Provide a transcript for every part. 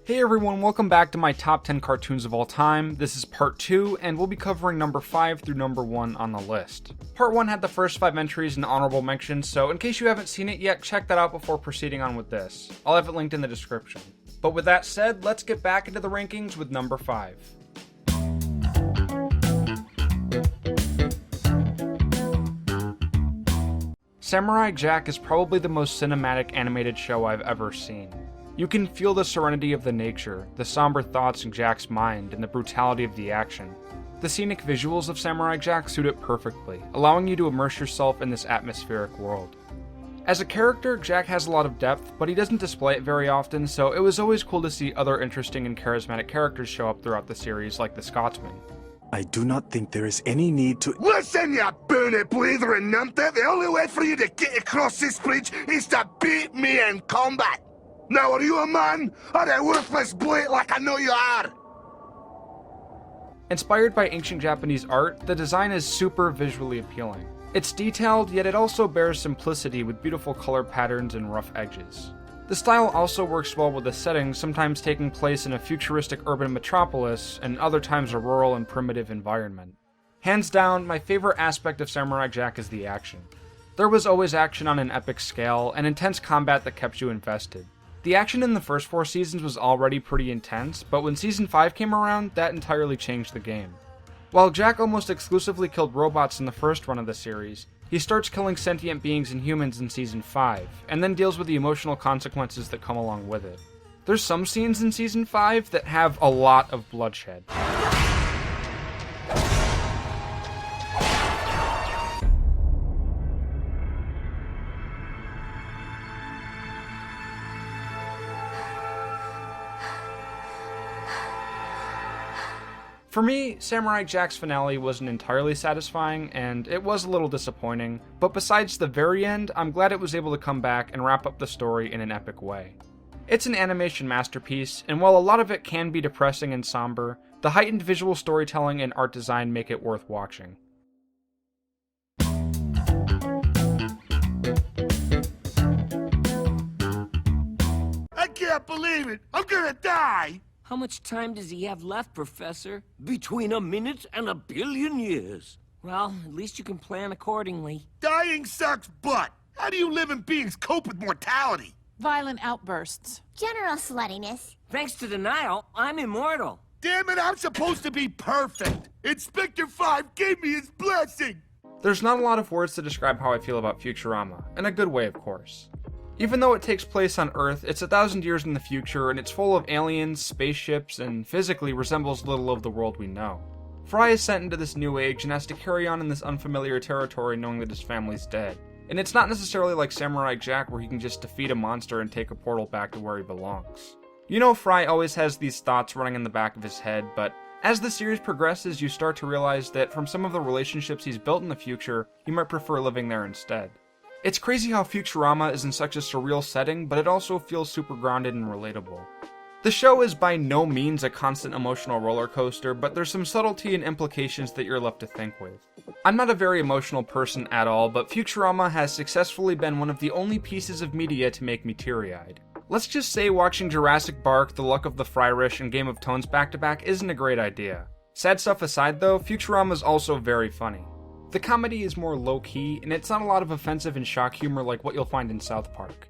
Hey everyone, welcome back to my top 10 cartoons of all time. This is part 2, and we'll be covering number 5 through number 1 on the list. Part 1 had the first 5 entries and honorable mentions, so in case you haven't seen it yet, check that out before proceeding on with this. I'll have it linked in the description. But with that said, let's get back into the rankings with number 5. Samurai Jack is probably the most cinematic animated show I've ever seen. You can feel the serenity of the nature, the somber thoughts in Jack's mind, and the brutality of the action. The scenic visuals of Samurai Jack suit it perfectly, allowing you to immerse yourself in this atmospheric world. As a character, Jack has a lot of depth, but he doesn't display it very often, so it was always cool to see other interesting and charismatic characters show up throughout the series, like the Scotsman. I do not think there is any need to— Listen, you boony blithering numpty! The only way for you to get across this bridge is to beat me in combat! Now, are you a man, or a worthless blade like I know you are? Inspired by ancient Japanese art, the design is super visually appealing. It's detailed, yet it also bears simplicity with beautiful color patterns and rough edges. The style also works well with the setting, sometimes taking place in a futuristic urban metropolis, and other times a rural and primitive environment. Hands down, my favorite aspect of Samurai Jack is the action. There was always action on an epic scale, and intense combat that kept you invested. The action in the first 4 seasons was already pretty intense, but when Season 5 came around, that entirely changed the game. While Jack almost exclusively killed robots in the first run of the series, he starts killing sentient beings and humans in Season 5, and then deals with the emotional consequences that come along with it. There's some scenes in Season 5 that have a lot of bloodshed. For me, Samurai Jack's finale wasn't entirely satisfying, and it was a little disappointing, but besides the very end, I'm glad it was able to come back and wrap up the story in an epic way. It's an animation masterpiece, and while a lot of it can be depressing and somber, the heightened visual storytelling and art design make it worth watching. I can't believe it! I'm gonna die! How much time does he have left, Professor? Between a minute and a billion years. Well, at least you can plan accordingly. Dying sucks butt! How do you living beings cope with mortality? Violent outbursts. General sluttiness. Thanks to denial, I'm immortal. Damn it, I'm supposed to be perfect! Inspector 5 gave me his blessing! There's not a lot of words to describe how I feel about Futurama, in a good way of course. Even though it takes place on Earth, it's 1,000 years in the future, and it's full of aliens, spaceships, and physically resembles little of the world we know. Fry is sent into this new age and has to carry on in this unfamiliar territory knowing that his family's dead. And it's not necessarily like Samurai Jack where he can just defeat a monster and take a portal back to where he belongs. You know, Fry always has these thoughts running in the back of his head, but as the series progresses, you start to realize that from some of the relationships he's built in the future, he might prefer living there instead. It's crazy how Futurama is in such a surreal setting, but it also feels super grounded and relatable. The show is by no means a constant emotional roller coaster, but there's some subtlety and implications that you're left to think with. I'm not a very emotional person at all, but Futurama has successfully been one of the only pieces of media to make me teary-eyed. Let's just say watching Jurassic Park, The Luck of the Fryrish, and Game of Thrones back-to-back isn't a great idea. Sad stuff aside though, Futurama is also very funny. The comedy is more low-key, and it's not a lot of offensive and shock humor like what you'll find in South Park.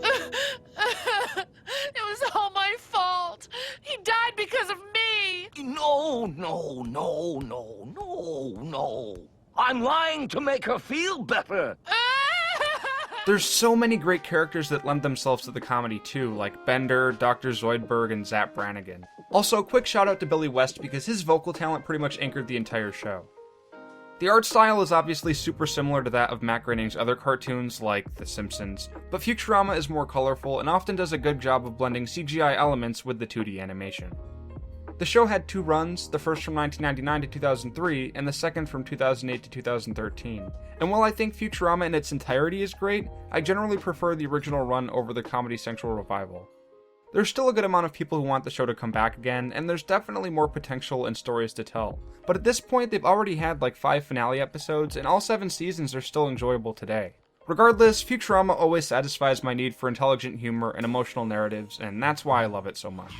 It was all my fault. He died because of me. No. I'm lying to make her feel better. There's so many great characters that lend themselves to the comedy too, like Bender, Dr. Zoidberg, and Zapp Brannigan. Also, quick shout out to Billy West because his vocal talent pretty much anchored the entire show. The art style is obviously super similar to that of Matt Groening's other cartoons like The Simpsons, but Futurama is more colorful and often does a good job of blending CGI elements with the 2D animation. The show had 2 runs, the first from 1999 to 2003, and the second from 2008 to 2013. And while I think Futurama in its entirety is great, I generally prefer the original run over the Comedy Central revival. There's still a good amount of people who want the show to come back again, and there's definitely more potential and stories to tell. But at this point, they've already had like 5 finale episodes, and all 7 seasons are still enjoyable today. Regardless, Futurama always satisfies my need for intelligent humor and emotional narratives, and that's why I love it so much.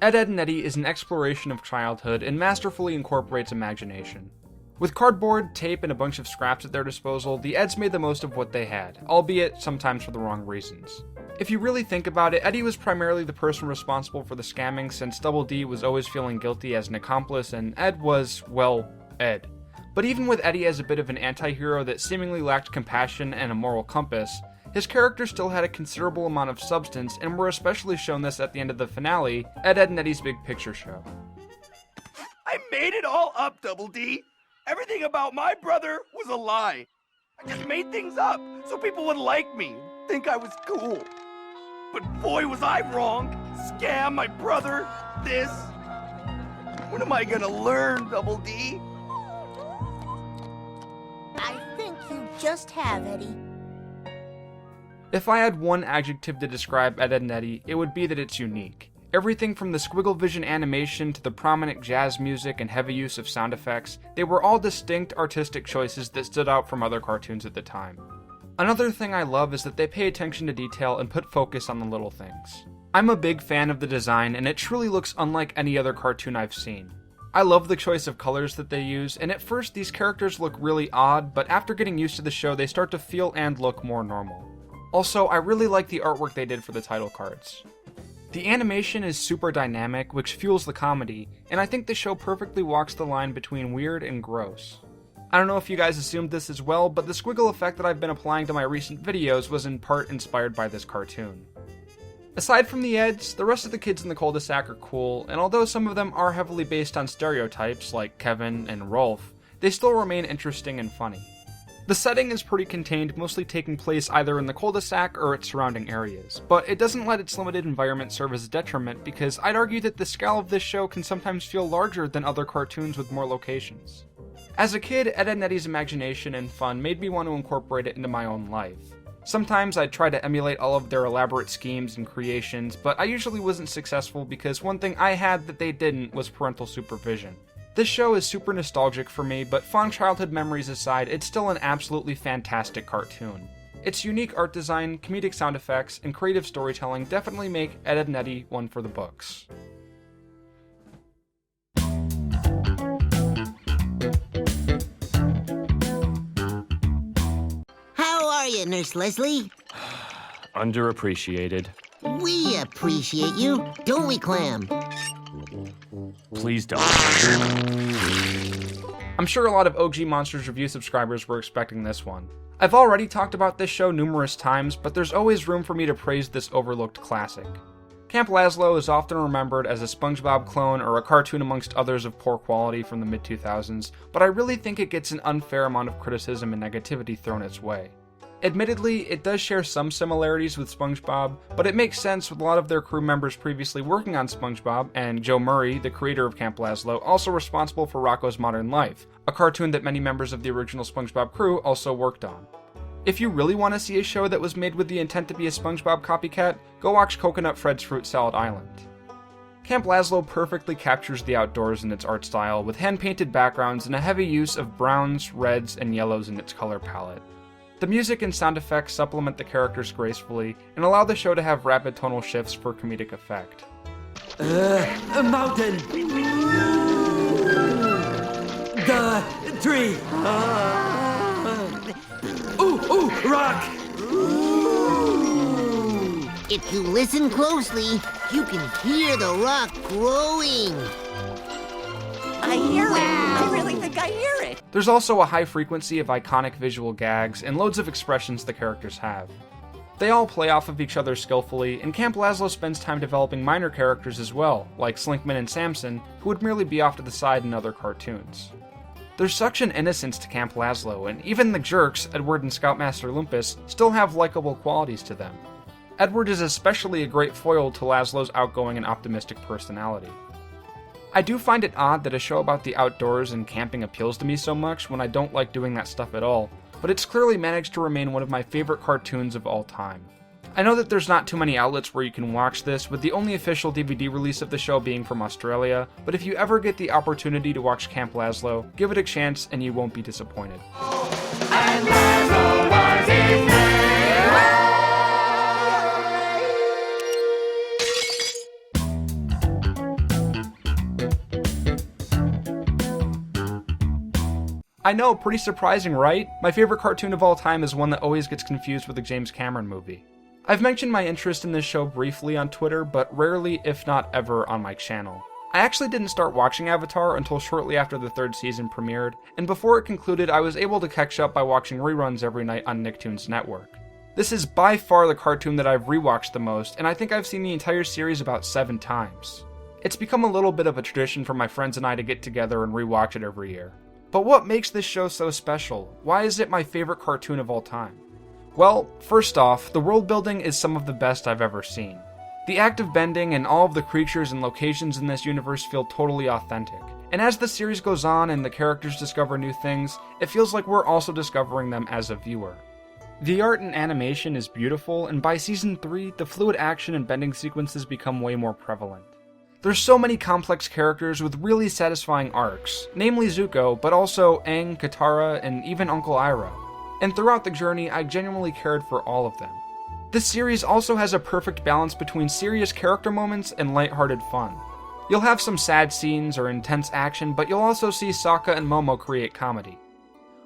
Ed, Edd and Eddy is an exploration of childhood and masterfully incorporates imagination. With cardboard, tape, and a bunch of scraps at their disposal, the Eds made the most of what they had, albeit sometimes for the wrong reasons. If you really think about it, Eddy was primarily the person responsible for the scamming since Double D was always feeling guilty as an accomplice and Ed was, well, Ed. But even with Eddy as a bit of an anti-hero that seemingly lacked compassion and a moral compass, his character still had a considerable amount of substance, and we're especially shown this at the end of the finale, Ed, Edd and Eddy's Big Picture Show. I made it all up, Double D. Everything about my brother was a lie. I just made things up so people would like me, think I was cool. But boy, was I wrong. Scam my brother, this. When am I gonna learn, Double D? I think you just have, Eddy. If I had one adjective to describe Ed, Edd and Eddy, it would be that it's unique. Everything from the squiggle vision animation to the prominent jazz music and heavy use of sound effects, they were all distinct artistic choices that stood out from other cartoons at the time. Another thing I love is that they pay attention to detail and put focus on the little things. I'm a big fan of the design, and it truly looks unlike any other cartoon I've seen. I love the choice of colors that they use, and at first these characters look really odd, but after getting used to the show they start to feel and look more normal. Also, I really like the artwork they did for the title cards. The animation is super dynamic, which fuels the comedy, and I think the show perfectly walks the line between weird and gross. I don't know if you guys assumed this as well, but the squiggle effect that I've been applying to my recent videos was in part inspired by this cartoon. Aside from the Eds, the rest of the kids in the cul-de-sac are cool, and although some of them are heavily based on stereotypes like Kevin and Rolf, they still remain interesting and funny. The setting is pretty contained, mostly taking place either in the cul-de-sac or its surrounding areas, but it doesn't let its limited environment serve as a detriment because I'd argue that the scale of this show can sometimes feel larger than other cartoons with more locations. As a kid, Ed, Edd and Eddy's imagination and fun made me want to incorporate it into my own life. Sometimes I'd try to emulate all of their elaborate schemes and creations, but I usually wasn't successful because one thing I had that they didn't was parental supervision. This show is super nostalgic for me, but fond childhood memories aside, it's still an absolutely fantastic cartoon. Its unique art design, comedic sound effects, and creative storytelling definitely make Ed, Edd and Eddy one for the books. How are you, Nurse Leslie? Underappreciated. We appreciate you, don't we, Clam? Please don't. I'm sure a lot of OG Monsters Review subscribers were expecting this one. I've already talked about this show numerous times, but there's always room for me to praise this overlooked classic. Camp Lazlo is often remembered as a SpongeBob clone or a cartoon amongst others of poor quality from the mid-2000s, but I really think it gets an unfair amount of criticism and negativity thrown its way. Admittedly, it does share some similarities with SpongeBob, but it makes sense with a lot of their crew members previously working on SpongeBob, and Joe Murray, the creator of Camp Lazlo, also responsible for Rocko's Modern Life, a cartoon that many members of the original SpongeBob crew also worked on. If you really want to see a show that was made with the intent to be a SpongeBob copycat, go watch Coconut Fred's Fruit Salad Island. Camp Lazlo perfectly captures the outdoors in its art style, with hand-painted backgrounds and a heavy use of browns, reds, and yellows in its color palette. The music and sound effects supplement the characters gracefully and allow the show to have rapid tonal shifts for comedic effect. A mountain. The tree. Ooh, rock. If you listen closely, you can hear the rock growing. I hear it. I really think I hear it. There's also a high frequency of iconic visual gags and loads of expressions the characters have. They all play off of each other skillfully, and Camp Lazlo spends time developing minor characters as well, like Slinkman and Samson, who would merely be off to the side in other cartoons. There's such an innocence to Camp Lazlo, and even the jerks, Edward and Scoutmaster Lumpus, still have likable qualities to them. Edward is especially a great foil to Lazlo's outgoing and optimistic personality. I do find it odd that a show about the outdoors and camping appeals to me so much when I don't like doing that stuff at all, but it's clearly managed to remain one of my favorite cartoons of all time. I know that there's not too many outlets where you can watch this, with the only official DVD release of the show being from Australia, but if you ever get the opportunity to watch Camp Lazlo, give it a chance and you won't be disappointed. And Lazlo was his name. I know, pretty surprising, right? My favorite cartoon of all time is one that always gets confused with the James Cameron movie. I've mentioned my interest in this show briefly on Twitter, but rarely, if not ever, on my channel. I actually didn't start watching Avatar until shortly after the 3rd season premiered, and before it concluded I was able to catch up by watching reruns every night on Nicktoons Network. This is by far the cartoon that I've rewatched the most, and I think I've seen the entire series about 7 times. It's become a little bit of a tradition for my friends and I to get together and rewatch it every year. But what makes this show so special? Why is it my favorite cartoon of all time? Well, first off, the world building is some of the best I've ever seen. The act of bending and all of the creatures and locations in this universe feel totally authentic. And as the series goes on and the characters discover new things, it feels like we're also discovering them as a viewer. The art and animation is beautiful, and by season 3, the fluid action and bending sequences become way more prevalent. There's so many complex characters with really satisfying arcs, namely Zuko, but also Aang, Katara, and even Uncle Iroh. And throughout the journey, I genuinely cared for all of them. This series also has a perfect balance between serious character moments and lighthearted fun. You'll have some sad scenes or intense action, but you'll also see Sokka and Momo create comedy.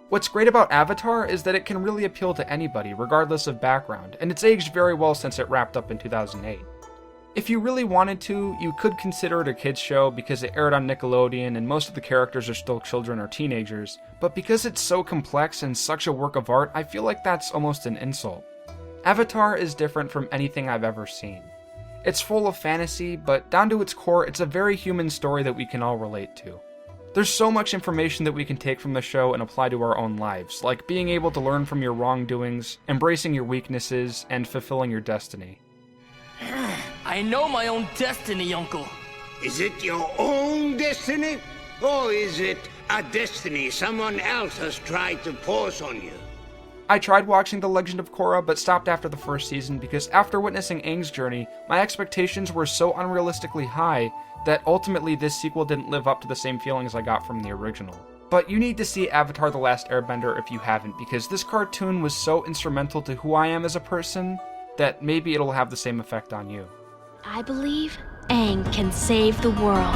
What's great about Avatar is that it can really appeal to anybody, regardless of background, and it's aged very well since it wrapped up in 2008. If you really wanted to, you could consider it a kids show because it aired on Nickelodeon and most of the characters are still children or teenagers, but because it's so complex and such a work of art, I feel like that's almost an insult. Avatar is different from anything I've ever seen. It's full of fantasy, but down to its core, it's a very human story that we can all relate to. There's so much information that we can take from the show and apply to our own lives, like being able to learn from your wrongdoings, embracing your weaknesses, and fulfilling your destiny. I know my own destiny, Uncle. Is it your own destiny? Or is it a destiny someone else has tried to force on you? I tried watching The Legend of Korra, but stopped after the 1st season because after witnessing Aang's journey, my expectations were so unrealistically high that ultimately this sequel didn't live up to the same feelings I got from the original. But you need to see Avatar: The Last Airbender if you haven't, because this cartoon was so instrumental to who I am as a person that maybe it'll have the same effect on you. I believe Aang can save the world.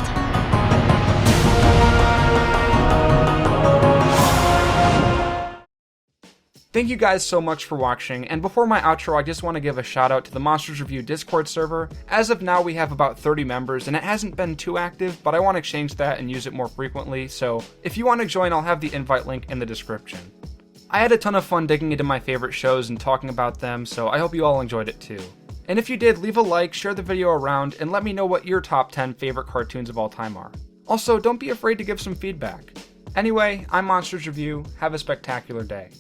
Thank you guys so much for watching, and before my outro, I just want to give a shout out to the Monsters Review Discord server. As of now, we have about 30 members, and it hasn't been too active, but I want to change that and use it more frequently, so if you want to join, I'll have the invite link in the description. I had a ton of fun digging into my favorite shows and talking about them, so I hope you all enjoyed it too. And if you did, leave a like, share the video around, and let me know what your top 10 favorite cartoons of all time are. Also, don't be afraid to give some feedback. Anyway, I'm Monsters Review. Have a spectacular day.